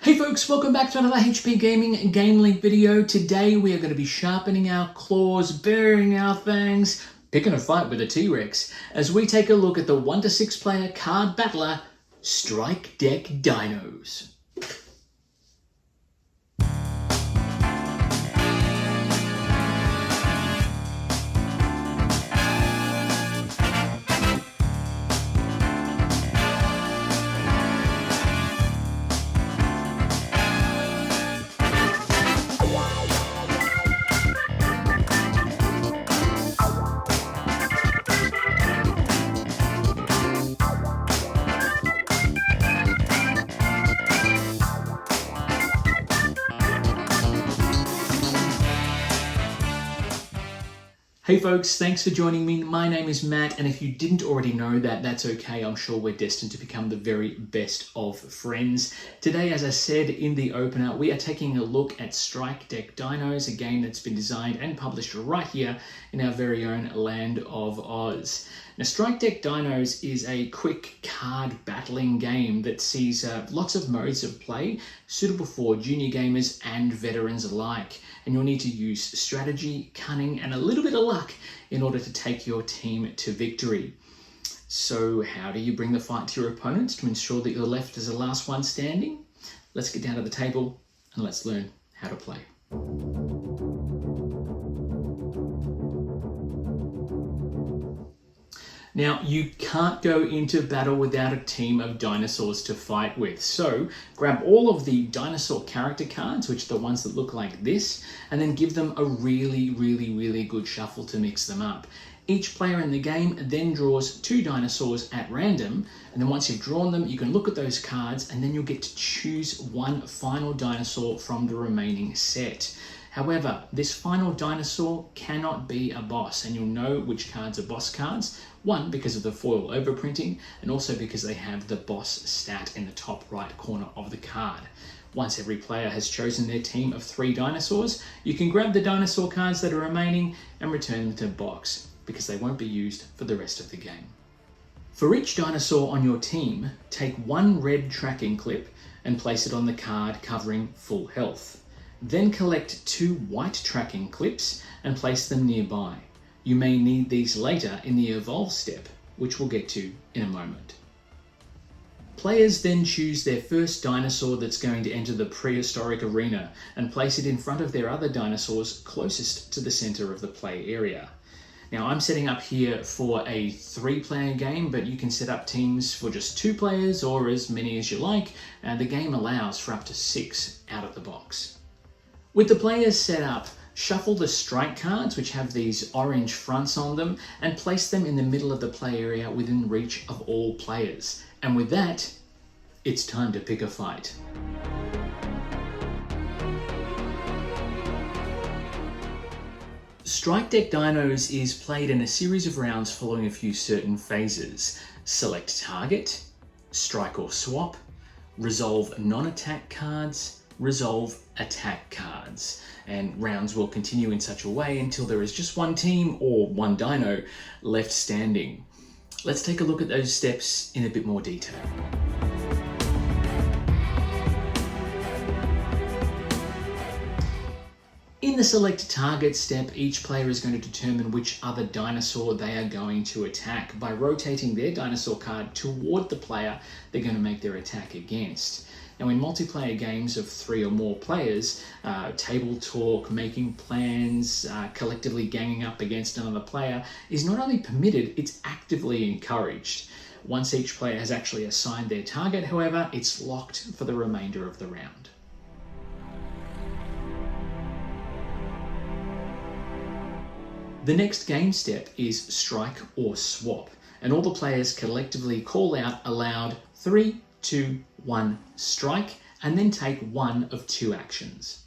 Hey folks, welcome back to another HP Gaming GameLINK video. Today we are going to be sharpening our claws, burying our fangs, picking a fight with a T-Rex, as we take a look at the 1 to 6 player card battler, Strike Deck Dinos. Hey folks, thanks for joining me. My name is Matt, and if you didn't already know that, that's okay. I'm sure we're destined to become the very best of friends. Today, as I said in the opener, we are taking a look at Strike Deck Dinos, a game that's been designed and published right here in our very own land of Oz. Now, Strike Deck Dinos is a quick card battling game that sees lots of modes of play suitable for junior gamers and veterans alike. And you'll need to use strategy, cunning, and a little bit of luck in order to take your team to victory. So how do you bring the fight to your opponents to ensure that you're left as the last one standing? Let's get down to the table and let's learn how to play. Now, you can't go into battle without a team of dinosaurs to fight with. So grab all of the dinosaur character cards, which are the ones that look like this, and then give them a really good shuffle to mix them up. Each player in the game then draws 2 dinosaurs at random, and then once you've drawn them, you can look at those cards, and then you'll get to choose one final dinosaur from the remaining set. However, this final dinosaur cannot be a boss, and you'll know which cards are boss cards. One, because of the foil overprinting, and also because they have the boss stat in the top right corner of the card. Once every player has chosen their team of 3 dinosaurs, you can grab the dinosaur cards that are remaining and return them to box, because they won't be used for the rest of the game. For each dinosaur on your team, take 1 red tracking clip and place it on the card covering full health. Then collect 2 white tracking clips and place them nearby. You may need these later in the evolve step, which we'll get to in a moment. Players then choose their first dinosaur that's going to enter the prehistoric arena and place it in front of their other dinosaurs closest to the center of the play area. Now, I'm setting up here for a 3-player game, but you can set up teams for just 2 players or as many as you like. The game allows for up to 6 out of the box. With the players set up, shuffle the strike cards, which have these orange fronts on them, and place them in the middle of the play area within reach of all players. And with that, it's time to pick a fight. Strike Deck Dinos is played in a series of rounds following a few certain phases. Select target, strike or swap, resolve non-attack cards, resolve attack cards, and rounds will continue in such a way until there is just one team or one dino left standing. Let's take a look at those steps in a bit more detail. In the select target step, each player is going to determine which other dinosaur they are going to attack by rotating their dinosaur card toward the player they're going to make their attack against. Now, in multiplayer games of 3 or more players, table talk, making plans, collectively ganging up against another player is not only permitted, it's actively encouraged. Once each player has actually assigned their target, however, it's locked for the remainder of the round. The next game step is strike or swap, and all the players collectively call out aloud 3, 2, 1, strike, and then take one of 2 actions.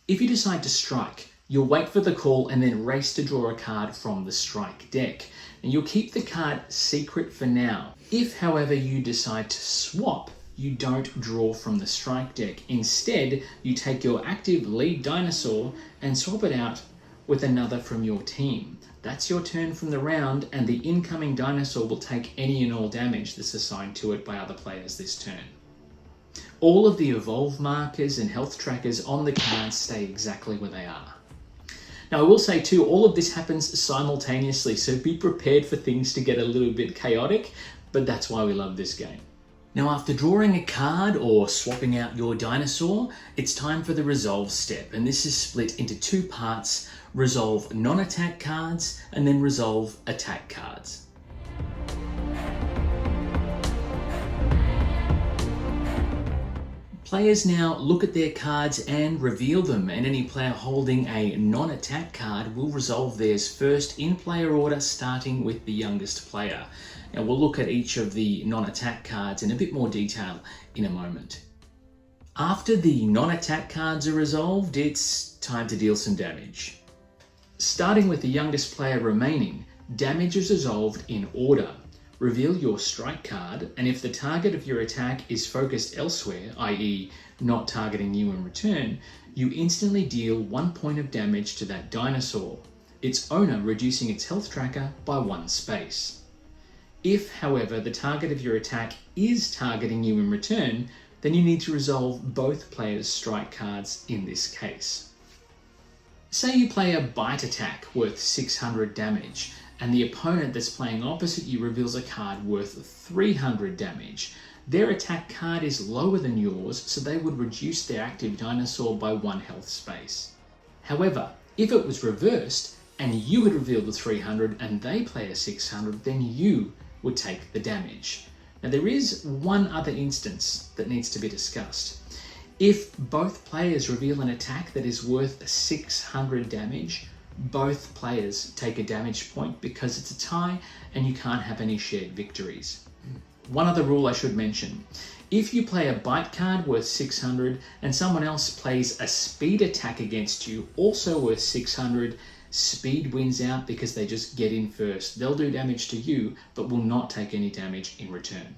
If you decide to strike, you'll wait for the call and then race to draw a card from the strike deck. And you'll keep the card secret for now. If, however, you decide to swap, you don't draw from the strike deck. Instead, you take your active lead dinosaur and swap it out with another from your team. That's your turn from the round, and the incoming dinosaur will take any and all damage that's assigned to it by other players this turn. All of the evolve markers and health trackers on the cards stay exactly where they are. Now I will say too, all of this happens simultaneously, so be prepared for things to get a little bit chaotic, but that's why we love this game. Now after drawing a card or swapping out your dinosaur, it's time for the resolve step, and this is split into two parts: resolve non-attack cards and then resolve attack cards. Players now look at their cards and reveal them, and any player holding a non-attack card will resolve theirs first in player order, starting with the youngest player. Now we'll look at each of the non-attack cards in a bit more detail in a moment. After the non-attack cards are resolved, it's time to deal some damage. Starting with the youngest player remaining, damage is resolved in order. Reveal your strike card, and if the target of your attack is focused elsewhere, i.e. not targeting you in return, you instantly deal 1 point of damage to that dinosaur, its owner reducing its health tracker by 1 space. If, however, the target of your attack is targeting you in return, then you need to resolve both players' strike cards in this case. Say you play a bite attack worth 600 damage, and the opponent that's playing opposite you reveals a card worth 300 damage. Their attack card is lower than yours, so they would reduce their active dinosaur by 1 health space. However, if it was reversed, and you had revealed the 300 and they play a 600, then you would take the damage. Now there is one other instance that needs to be discussed. If both players reveal an attack that is worth 600 damage, both players take a damage point because it's a tie and you can't have any shared victories. One other rule I should mention: if you play a bite card worth 600 and someone else plays a speed attack against you also worth 600, speed wins out because they just get in first. They'll do damage to you but will not take any damage in return.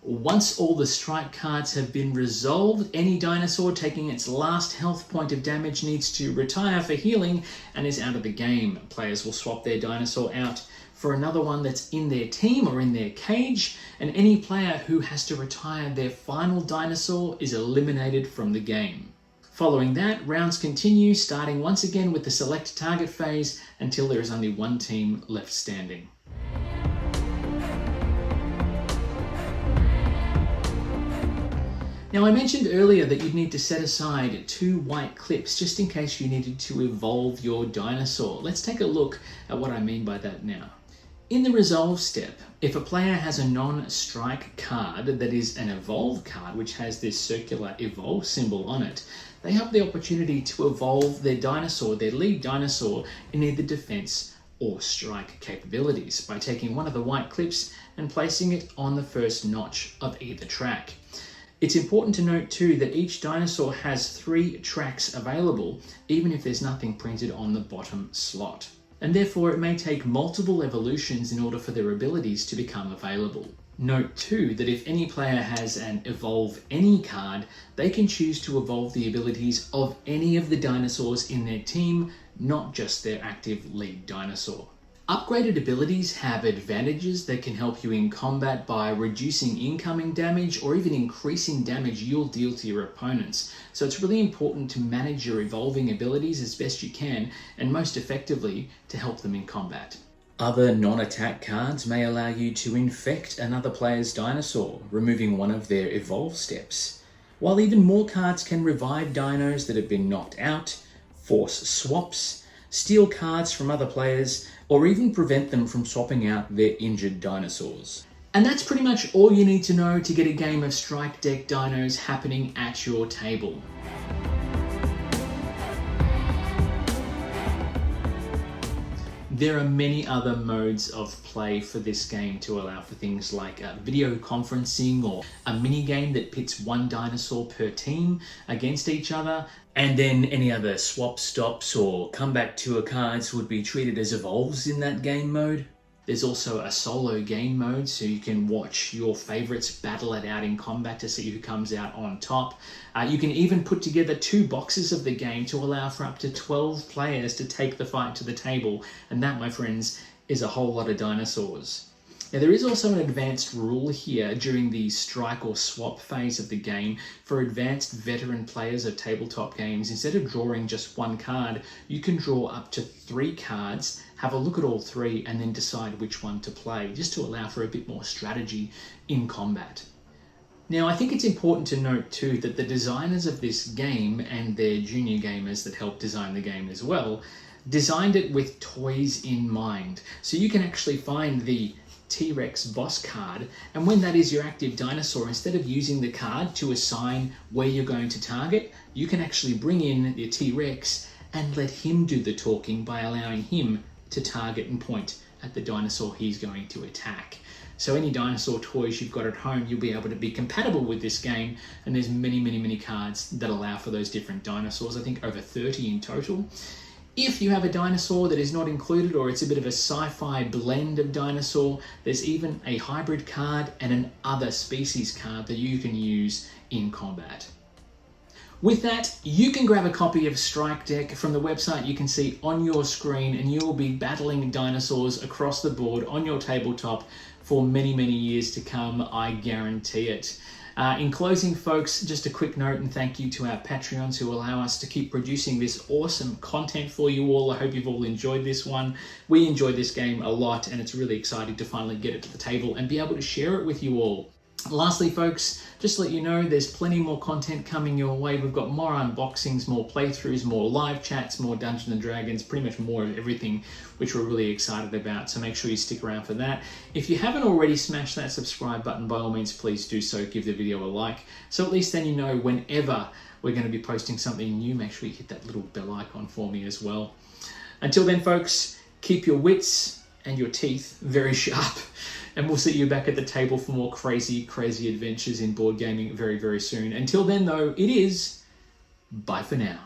Once all the strike cards have been resolved, any dinosaur taking its last health point of damage needs to retire for healing and is out of the game. Players will swap their dinosaur out for another one that's in their team or in their cage, and any player who has to retire their final dinosaur is eliminated from the game. Following that, rounds continue, starting once again with the select target phase until there is only one team left standing. Now I mentioned earlier that you'd need to set aside 2 white clips just in case you needed to evolve your dinosaur. Let's take a look at what I mean by that now. In the resolve step, if a player has a non-strike card that is an evolve card which has this circular evolve symbol on it, they have the opportunity to evolve their dinosaur, their lead dinosaur, in either defense or strike capabilities by taking one of the white clips and placing it on the first notch of either track. It's important to note too that each dinosaur has 3 tracks available, even if there's nothing printed on the bottom slot. And therefore it may take multiple evolutions in order for their abilities to become available. Note too that if any player has an evolve any card, they can choose to evolve the abilities of any of the dinosaurs in their team, not just their active lead dinosaur. Upgraded abilities have advantages that can help you in combat by reducing incoming damage or even increasing damage you'll deal to your opponents. So it's really important to manage your evolving abilities as best you can and most effectively to help them in combat. Other non-attack cards may allow you to infect another player's dinosaur, removing one of their evolve steps. While even more cards can revive dinos that have been knocked out, force swaps, steal cards from other players, or even prevent them from swapping out their injured dinosaurs. And that's pretty much all you need to know to get a game of Strike Deck Dinos happening at your table. There are many other modes of play for this game to allow for things like video conferencing or a mini game that pits one dinosaur per team against each other, and then any other swap stops or comeback tour cards would be treated as evolves in that game mode. There's also a solo game mode, so you can watch your favorites battle it out in combat to see who comes out on top. You can even put together 2 boxes of the game to allow for up to 12 players to take the fight to the table, and that, my friends, is a whole lot of dinosaurs. Now, there is also an advanced rule here during the strike or swap phase of the game. For advanced veteran players of tabletop games, instead of drawing just one card, you can draw up to 3 cards, have a look at all 3, and then decide which one to play, just to allow for a bit more strategy in combat. Now, I think it's important to note too that the designers of this game and their junior gamers that helped design the game as well, designed it with toys in mind. So you can actually find the T-Rex boss card, and when that is your active dinosaur, instead of using the card to assign where you're going to target, you can actually bring in your T-Rex and let him do the talking by allowing him to target and point at the dinosaur he's going to attack. So any dinosaur toys you've got at home, you'll be able to be compatible with this game, and there's many cards that allow for those different dinosaurs. I think over 30 in total. If you have a dinosaur that is not included, or it's a bit of a sci-fi blend of dinosaur, there's even a hybrid card and an other species card that you can use in combat. With that, you can grab a copy of Strike Deck from the website you can see on your screen, and you'll be battling dinosaurs across the board on your tabletop for many years to come, I guarantee it. In closing, folks, just a quick note and thank you to our Patreons who allow us to keep producing this awesome content for you all. I hope you've all enjoyed this one. We enjoyed this game a lot, and it's really exciting to finally get it to the table and be able to share it with you all. Lastly, folks, just to let you know, there's plenty more content coming your way. We've got more unboxings, more playthroughs, more live chats, more Dungeons & Dragons, pretty much more of everything, which we're really excited about. So make sure you stick around for that. If you haven't already smashed that subscribe button, by all means, please do so. Give the video a like. So at least then you know whenever we're going to be posting something new, make sure you hit that little bell icon for me as well. Until then, folks, keep your wits and your teeth very sharp. And we'll see you back at the table for more crazy adventures in board gaming very soon. Until then, though, it is bye for now.